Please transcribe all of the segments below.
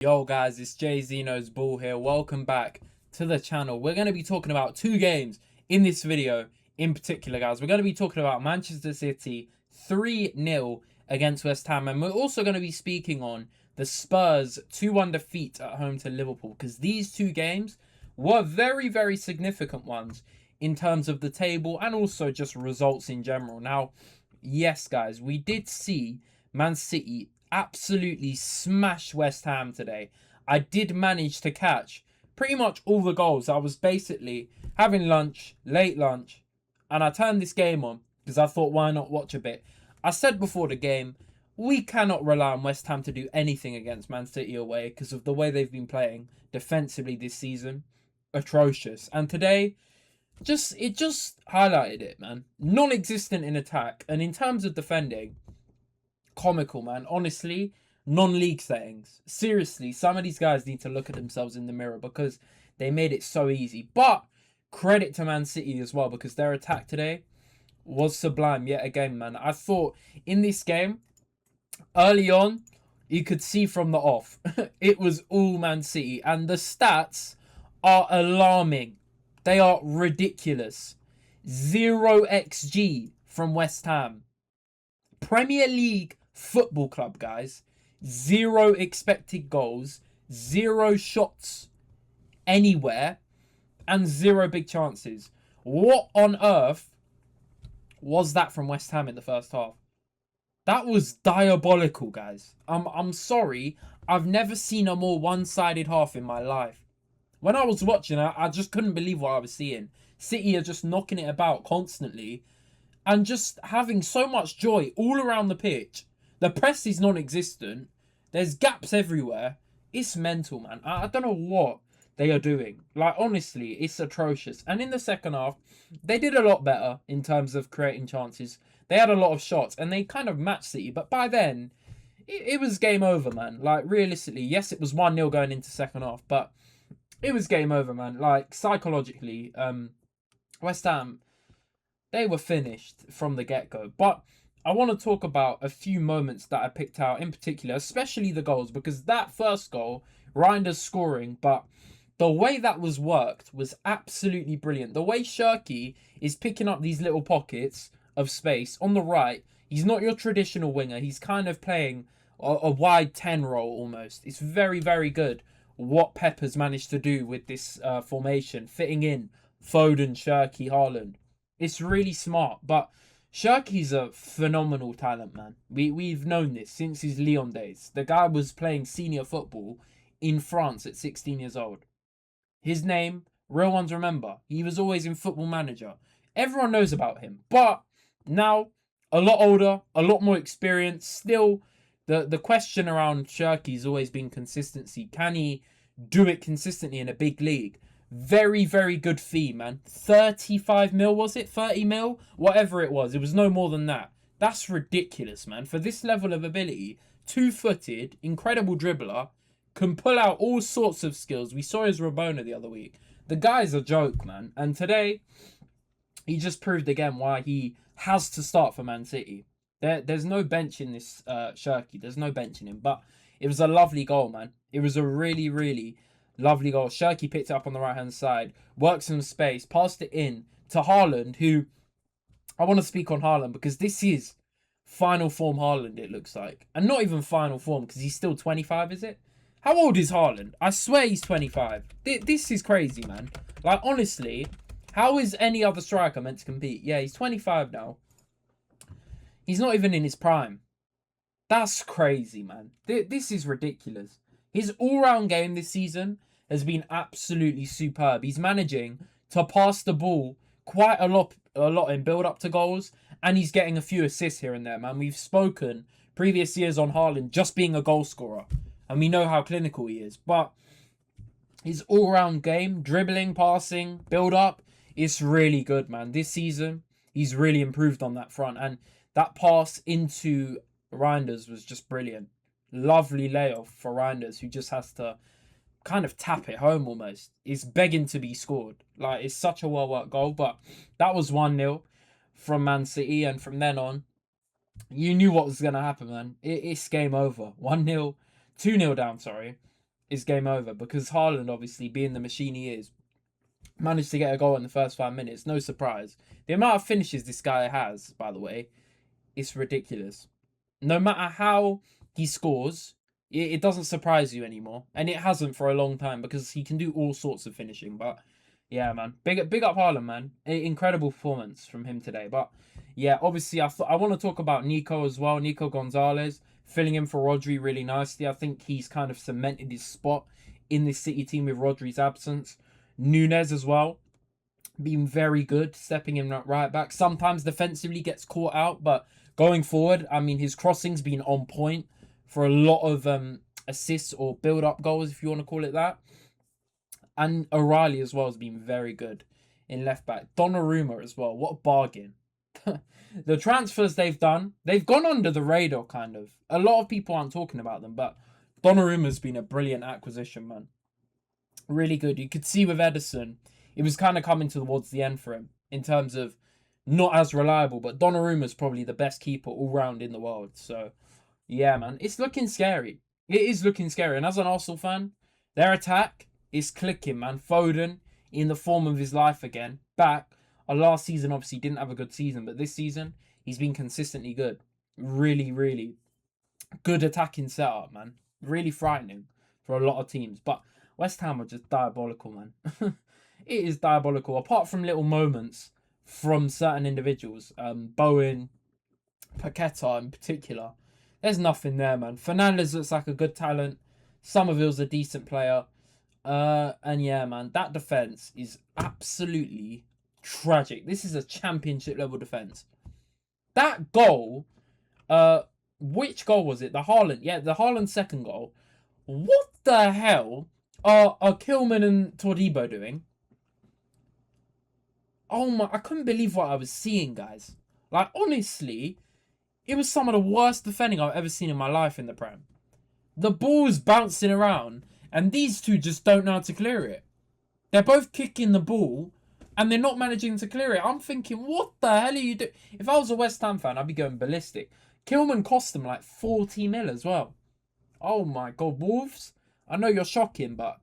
Yo guys, it's Jay Zeno's Ball here. Welcome back to the channel. We're going to be talking about two games in this video in particular, guys. We're going to be talking about Manchester City 3-0 against West Ham. And we're also going to be speaking on the Spurs 2-1 defeat at home to Liverpool. Because these two games were very, very significant ones in terms of the table and also just results in general. Now, yes, guys, we did see Man City absolutely smash West Ham today. I did manage to catch pretty much all the goals. I was basically having lunch, late lunch, and I turned this game on because I thought, why not watch a bit? I said before the game, we cannot rely on West Ham to do anything against Man City away because of the way they've been playing defensively this season. Atrocious. And today, it just highlighted it, man. Non-existent in attack. And in terms of defending, comical, man. Honestly, non-league settings. Seriously, some of these guys need to look at themselves in the mirror because they made it so easy. But credit to Man City as well because their attack today was sublime yet again, man. I thought in this game, early on, you could see from the off, it was all Man City. And the stats are alarming. They are ridiculous. 0 XG from West Ham. Premier League football club, guys. 0 expected goals, 0 shots anywhere, and 0 big chances. What on earth was that from West Ham in the first half? That was diabolical, guys. I'm sorry. I've never seen a more one-sided half in my life. When I was watching, I just couldn't believe what I was seeing. City are just knocking it about constantly and just having so much joy all around the pitch. The press is non-existent. There's gaps everywhere. It's mental, man. I don't know what they are doing. Like, honestly, it's atrocious. And in the second half, they did a lot better in terms of creating chances. They had a lot of shots and they kind of matched City. But by then, it was game over, man. Like, realistically, yes, it was 1-0 going into second half. But it was game over, man. Like, psychologically, West Ham, they were finished from the get-go. But I want to talk about a few moments that I picked out in particular, especially the goals, because that first goal, Reinders scoring, but the way that was worked was absolutely brilliant. The way Shirky is picking up these little pockets of space on the right, he's not your traditional winger. He's kind of playing a wide 10 role almost. It's very, very good what Pepper's managed to do with this formation, fitting in Foden, Shirky, Haaland. It's really smart, but Shirky's a phenomenal talent, man. We've known this since his Lyon days. The guy was playing senior football in France at 16 years old. His name, real ones remember. He was always in Football Manager. Everyone knows about him. But now, a lot older, a lot more experience. Still, the question around Shirky's always been consistency. Can he do it consistently in a big league? Very, very good fee, man. 35 mil, was it? 30 mil? Whatever it was. It was no more than that. That's ridiculous, man. For this level of ability, two-footed, incredible dribbler, can pull out all sorts of skills. We saw his Rabona the other week. The guy's a joke, man. And today, he just proved again why he has to start for Man City. There's no bench in this Shirky. There's no bench in him. But it was a lovely goal, man. It was a really, really lovely goal. Shirky picked it up on the right-hand side, worked some space, passed it in to Haaland, who I want to speak on Haaland because this is final form Haaland, it looks like. And not even final form because he's still 25, is it? How old is Haaland? I swear he's 25. This is crazy, man. Like, honestly, how is any other striker meant to compete? Yeah, he's 25 now. He's not even in his prime. That's crazy, man. This is ridiculous. His all-round game this season has been absolutely superb. He's managing to pass the ball quite a lot in build-up to goals, and he's getting a few assists here and there, man. We've spoken previous years on Haaland just being a goal scorer, and we know how clinical he is. But his all-round game, dribbling, passing, build-up, it's really good, man. This season, he's really improved on that front, and that pass into Reinders was just brilliant. Lovely layoff for Reinders, who just has to kind of tap it home almost. It's begging to be scored. Like, it's such a well-worked goal, but that was 1-0 from Man City, and from then on, you knew what was going to happen, man. It's game over. 1-0, 2-0 down, sorry. it's game over because Haaland, obviously being the machine he is, managed to get a goal in the first 5 minutes. No surprise. The amount of finishes this guy has, by the way, it's ridiculous. No matter how he scores, it doesn't surprise you anymore, and it hasn't for a long time because he can do all sorts of finishing. But yeah, man, big up Haaland, man. Incredible performance from him today. But yeah, obviously I want to talk about Nico as well. Nico Gonzalez filling in for Rodri really nicely. I think he's kind of cemented his spot in this City team with Rodri's absence. Nunes as well, being very good, stepping in right back. Sometimes defensively gets caught out, but going forward, I mean, his crossing's been on point for a lot of assists or build-up goals, if you want to call it that. And O'Reilly as well has been very good in left back. Donnarumma as well. What a bargain. The transfers they've done, they've gone under the radar, kind of. A lot of people aren't talking about them, but Donnarumma's been a brilliant acquisition, man. Really good. You could see with Ederson, it was kind of coming towards the end for him in terms of not as reliable, but Donnarumma's probably the best keeper all round in the world. So, yeah, man, it's looking scary. It is looking scary. And as an Arsenal fan, their attack is clicking, man. Foden in the form of his life again. Back. Last season, obviously, didn't have a good season, but this season, he's been consistently good. Really, really good attacking setup, man. Really frightening for a lot of teams. But West Ham are just diabolical, man. It is diabolical. Apart from little moments from certain individuals, Bowen, Paqueta in particular, there's nothing there, man. Fernandes looks like a good talent. Somerville's a decent player. And yeah, man, that defense is absolutely tragic. This is a championship level defense. That goal, which goal was it? The Haaland, yeah, the Haaland second goal. What the hell are Kilman and Todibo doing? Oh my, I couldn't believe what I was seeing, guys. Like, honestly, it was some of the worst defending I've ever seen in my life in the Prem. The ball's bouncing around, and these two just don't know how to clear it. They're both kicking the ball, and they're not managing to clear it. I'm thinking, what the hell are you doing? If I was a West Ham fan, I'd be going ballistic. Kilman cost them like 40 mil as well. Oh my God, Wolves? I know you're shocking, but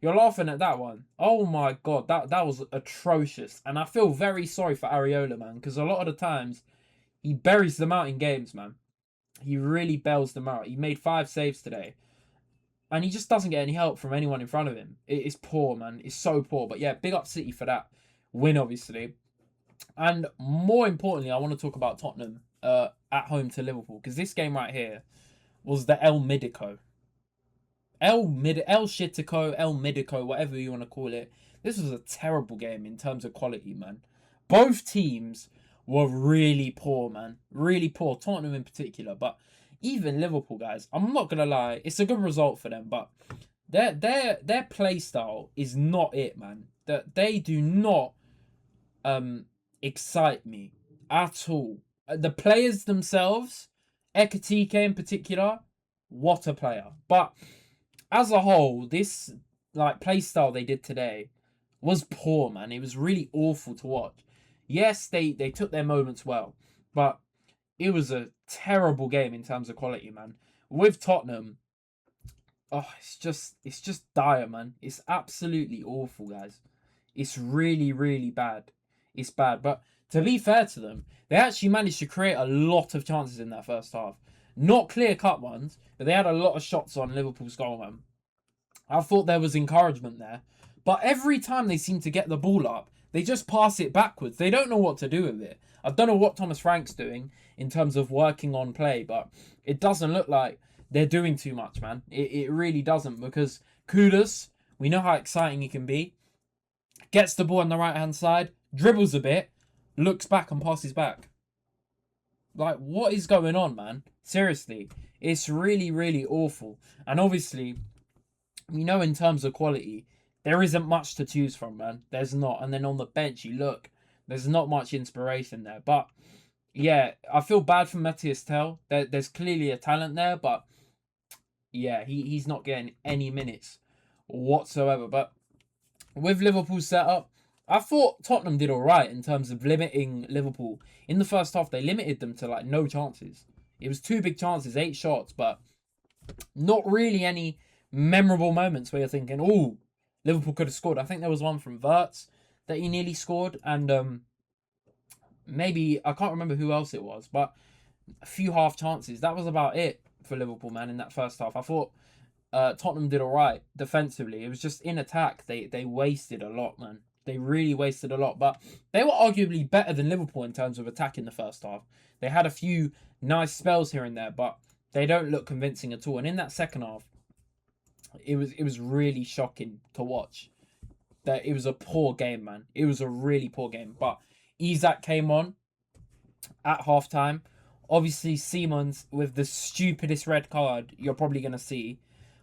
you're laughing at that one. Oh my God, that was atrocious. And I feel very sorry for Areola, man, because a lot of the times he buries them out in games, man. He really bails them out. He made 5 saves today. And he just doesn't get any help from anyone in front of him. It is poor, man. It's so poor. But yeah, big up City for that win, obviously. And more importantly, I want to talk about Tottenham at home to Liverpool. Because this game right here was the El Midico. El Shitico, El Midico, whatever you want to call it. This was a terrible game in terms of quality, man. Both teams were really poor, man. Really poor. Tottenham in particular. But even Liverpool, guys, I'm not going to lie. It's a good result for them. But their play style is not it, man. They do not excite me at all. The players themselves, Ekitike in particular, what a player. But as a whole, this like play style they did today was poor, man. It was really awful to watch. Yes, they took their moments well, but it was a terrible game in terms of quality, man. With Tottenham, oh, it's just dire, man. It's absolutely awful, guys. It's really, really bad. It's bad. But to be fair to them, they actually managed to create a lot of chances in that first half. Not clear-cut ones, but they had a lot of shots on Liverpool's goal, man. I thought there was encouragement there. But every time they seem to get the ball up, they just pass it backwards. They don't know what to do with it. I don't know what Thomas Frank's doing in terms of working on play, but it doesn't look like they're doing too much, man. It really doesn't, because Kudus, we know how exciting he can be. Gets the ball on the right-hand side, dribbles a bit, looks back and passes back. Like, what is going on, man? Seriously, it's really, really awful. And obviously, you know, in terms of quality, there isn't much to choose from, man. There's not. And then on the bench, you look, there's not much inspiration there. But yeah, I feel bad for Matthias Tell. There's clearly a talent there, but yeah, he's not getting any minutes whatsoever. But with Liverpool's setup, I thought Tottenham did all right in terms of limiting Liverpool. In the first half, they limited them to like no chances. It was 2 big chances, 8 shots, but not really any memorable moments where you're thinking, oh, Liverpool could have scored. I think there was one from Wirtz that he nearly scored, and maybe I can't remember who else it was, but a few half chances. That was about it for Liverpool, man, in that first half. I thought Tottenham did all right defensively. It was just in attack they wasted a lot, man. They really wasted a lot, but they were arguably better than Liverpool in terms of attack in the first half. They had a few nice spells here and there, but they don't look convincing at all. And in that second half, it was really shocking to watch. That it was a poor game, man. It was a really poor game. But Isak came on at halftime. Obviously, Simons with the stupidest red card you're probably going to see.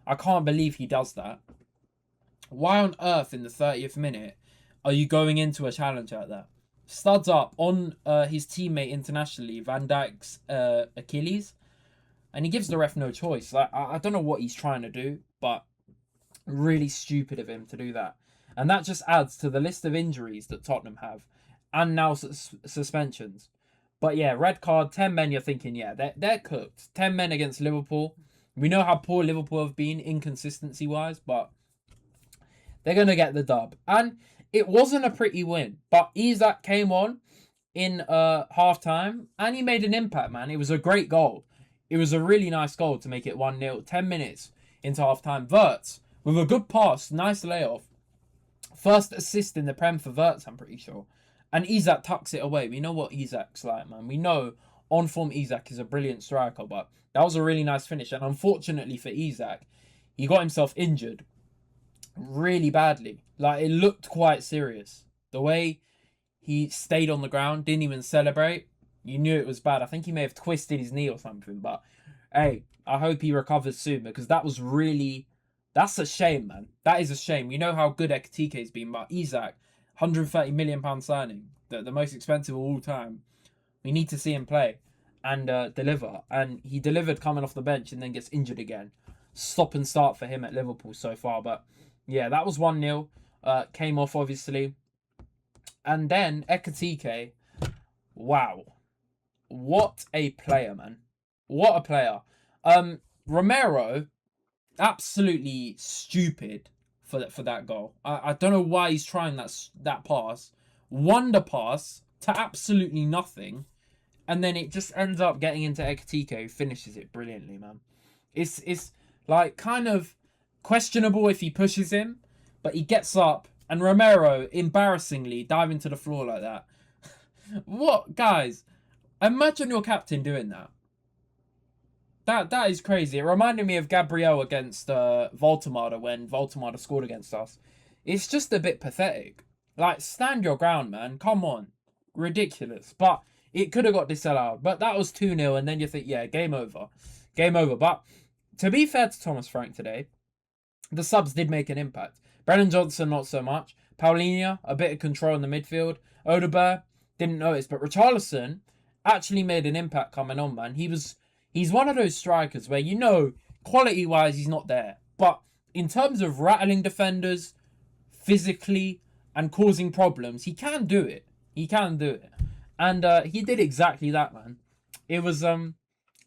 I can't believe he does that. Why on earth in the 30th minute are you going into a challenge like that? Studs up on his teammate internationally, Van Dijk's Achilles. And he gives the ref no choice. Like, I don't know what he's trying to do, but really stupid of him to do that. And that just adds to the list of injuries that Tottenham have. And now suspensions. But yeah, red card, 10 men, you're thinking, yeah, they're cooked. 10 men against Liverpool. We know how poor Liverpool have been inconsistency-wise, but they're going to get the dub. And it wasn't a pretty win. But Isak came on in half-time, and he made an impact, man. It was a great goal. It was a really nice goal to make it 1-0. 10 minutes into half-time. Wirtz, with a good pass, nice layoff. First assist in the Prem for Wirtz, I'm pretty sure. And Isak tucks it away. We know what Isak's like, man. We know on-form Isak is a brilliant striker, but that was a really nice finish. And unfortunately for Isak, he got himself injured really badly. Like, it looked quite serious. The way he stayed on the ground, didn't even celebrate. You knew it was bad. I think he may have twisted his knee or something. But, hey, I hope he recovers soon, because that was really... That's a shame, man. That is a shame. You know how good Ekitike's been, but Isak, £130 million signing, the most expensive of all time. We need to see him play and deliver. And he delivered coming off the bench and then gets injured again. Stop and start for him at Liverpool so far. But, yeah, that was 1-0. Came off, obviously. And then Ekitike, wow. What a player, man. What a player. Romero... absolutely stupid for that goal. I don't know why he's trying that pass. Wonder pass to absolutely nothing. And then it just ends up getting into Ekitike, who finishes it brilliantly, man. It's like kind of questionable if he pushes him, but he gets up and Romero embarrassingly diving to the floor like that. What, guys? Imagine your captain doing that. That is crazy. It reminded me of Gabriel against Voltemada when Voltemada scored against us. It's just a bit pathetic. Like, stand your ground, man. Come on. Ridiculous. But it could have got disallowed. But that was 2-0, and then you think, yeah, game over. Game over. But to be fair to Thomas Frank today, the subs did make an impact. Brennan Johnson, not so much. Paulinho, a bit of control in the midfield. Odegaard, didn't notice. But Richarlison actually made an impact coming on, man. He's one of those strikers where, you know, quality-wise, he's not there. But in terms of rattling defenders, physically, and causing problems, he can do it. He can do it. And he did exactly that, man. It was a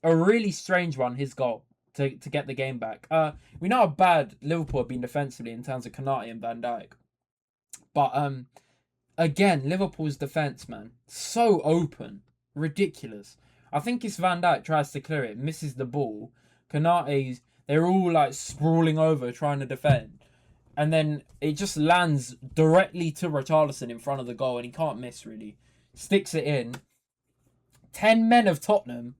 really strange one, his goal, to get the game back. We know how bad Liverpool have been defensively in terms of Konate and Van Dijk. But, again, Liverpool's defence, man, so open. Ridiculous. I think it's Van Dijk tries to clear it, misses the ball. Konate's, they're all like sprawling over trying to defend. And then it just lands directly to Richarlison in front of the goal and he can't miss really. Sticks it in. 10 men of Tottenham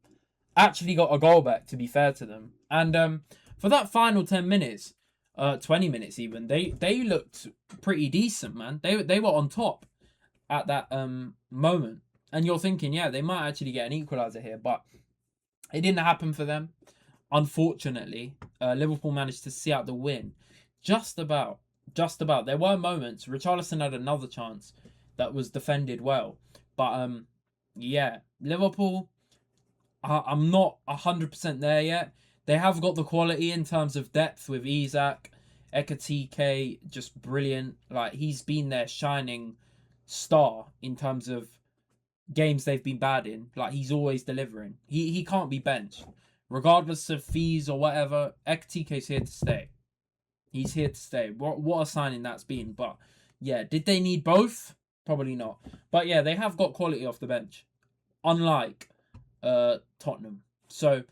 actually got a goal back, to be fair to them. And for that final 10 minutes, 20 minutes even, they looked pretty decent, man. They were on top at that moment. And you're thinking, yeah, they might actually get an equaliser here. But it didn't happen for them. Unfortunately, Liverpool managed to see out the win. Just about. There were moments. Richarlison had another chance that was defended well. But, yeah, Liverpool, I'm not 100% there yet. They have got the quality in terms of depth with Isak. Ekitike, just brilliant. Like, he's been their shining star in terms of games they've been bad in. Like, he's always delivering. He can't be benched. Regardless of fees or whatever, Ekitike's here to stay. He's here to stay. What a signing that's been. But yeah, did they need both? Probably not. But yeah, they have got quality off the bench, unlike Tottenham. So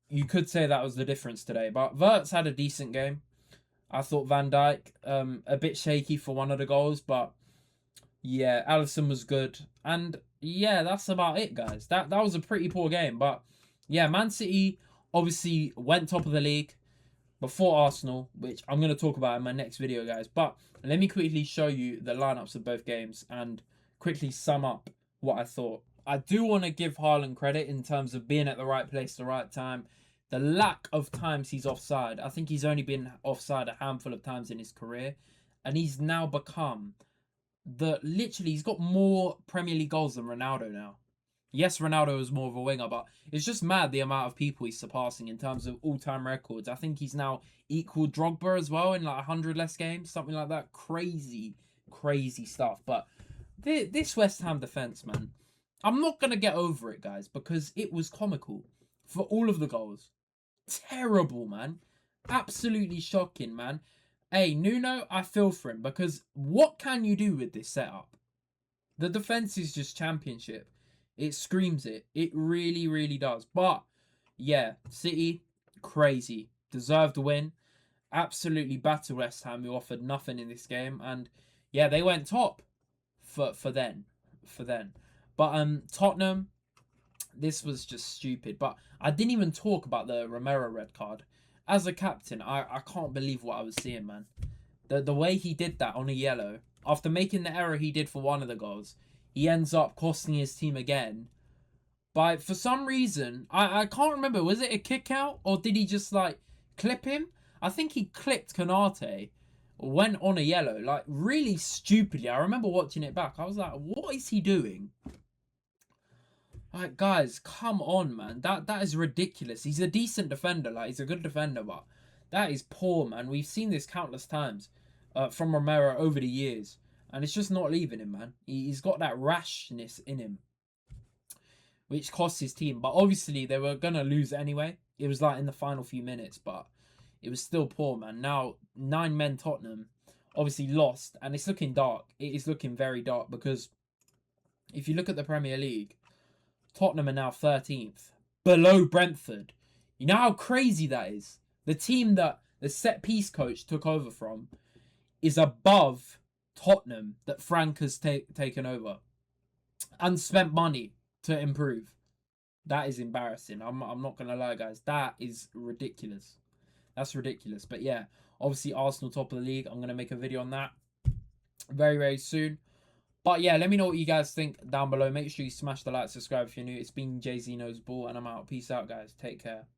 you could say that was the difference today. But Wirtz had a decent game. I thought Van Dijk a bit shaky for one of the goals, but yeah, Alisson was good. And yeah, that's about it, guys. That was a pretty poor game. But yeah, Man City obviously went top of the league before Arsenal, which I'm going to talk about in my next video, guys. But let me quickly show you the lineups of both games and quickly sum up what I thought. I do want to give Haaland credit in terms of being at the right place at the right time. The lack of times he's offside. I think he's only been offside a handful of times in his career. And he's now become literally, he's got more Premier League goals than Ronaldo now. Yes, Ronaldo is more of a winger, but it's just mad the amount of people he's surpassing in terms of all-time records. I think he's now equal Drogba as well in like 100 less games, something like that. Crazy, crazy stuff. But this West Ham defense, man, I'm not going to get over it, guys, because it was comical for all of the goals. Terrible, man. Absolutely shocking, man. Hey, Nuno, I feel for him because what can you do with this setup? The defense is just championship. It screams it. It really, really does. But yeah, City, crazy. Deserved win. Absolutely battered West Ham, who offered nothing in this game. And yeah, they went top for then. But Tottenham, this was just stupid. But I didn't even talk about the Romero red card. As a captain, I can't believe what I was seeing, man. The way he did that on a yellow, after making the error he did for one of the goals, he ends up costing his team again. But for some reason, I can't remember, was it a kick out or did he just like clip him? I think he clipped Konate, went on a yellow, like really stupidly. I remember watching it back. I was like, what is he doing? Like, guys, come on, man. That is ridiculous. He's a decent defender. Like, he's a good defender, but that is poor, man. We've seen this countless times from Romero over the years. And it's just not leaving him, man. He's got that rashness in him, which costs his team. But obviously, they were going to lose anyway. It was like in the final few minutes, but it was still poor, man. Now, 9 men Tottenham obviously lost, and it's looking dark. It is looking very dark because if you look at the Premier League, Tottenham are now 13th, below Brentford. You know how crazy that is? The team that the set-piece coach took over from is above Tottenham that Frank has taken over and spent money to improve. That is embarrassing. I'm not going to lie, guys. That is ridiculous. That's ridiculous. But yeah, obviously Arsenal top of the league. I'm going to make a video on that very, very soon. But yeah, let me know what you guys think down below. Make sure you smash the like, subscribe if you're new. It's been Jay-Z Knows Ball, and I'm out. Peace out, guys. Take care.